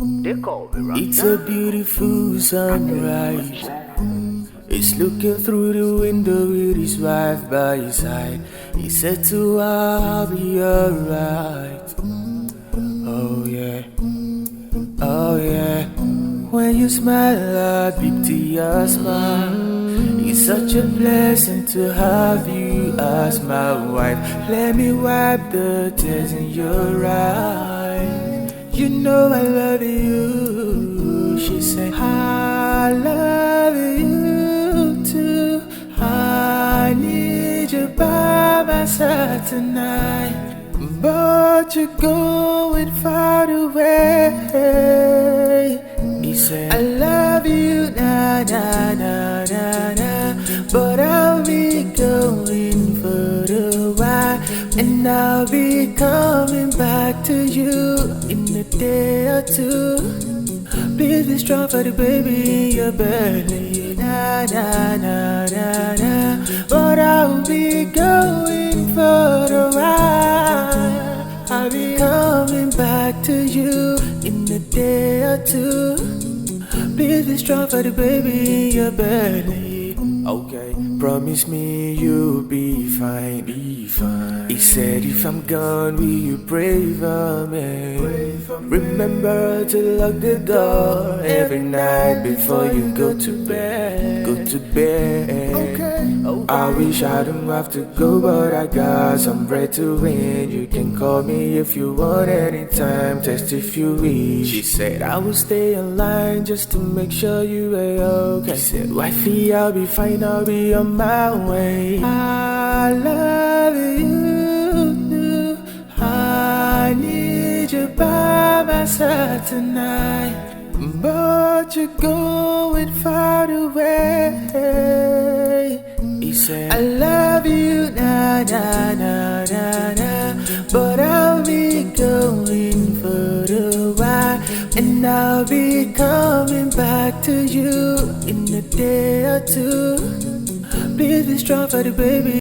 They call me Rasta. It's a beautiful sunrise. He's looking through the window with his wife by his side. He said to her, I'll be alright. Oh yeah, oh yeah. When you smile, I beat to your smile. It's such a blessing to have you as my wife. Let me wipe the tears in your eyes. You know I love you. She said, I love you too. I need you by my side tonight. But you're going far away. He said, I love you, na na na na na. But I'll be going for a while, and I'll be coming back to you in a day or two. Please be strong for the baby in your belly, na na na na na. But I'll be going for a while, I'll be coming back to you in a day or two. Please be strong for the baby in your belly. Okay, promise me you'll be fine, be fine. He said if I'm gone, will you pray for me? Remember to lock the door every night before you go to bed. Go to bed. Okay. I wish I don't have to go, but I got some bread to win. You can call me if you want anytime, text if you wish. She said I will stay online just to make sure you are okay. She said, wifey, I'll be fine, I'll be on my way. I love you, I need you by my side tonight. But you're going far away. He said, I love you, na na na na na. But I'll be going for a while, and I'll be coming back to you in a day or two. Please be strong for the baby.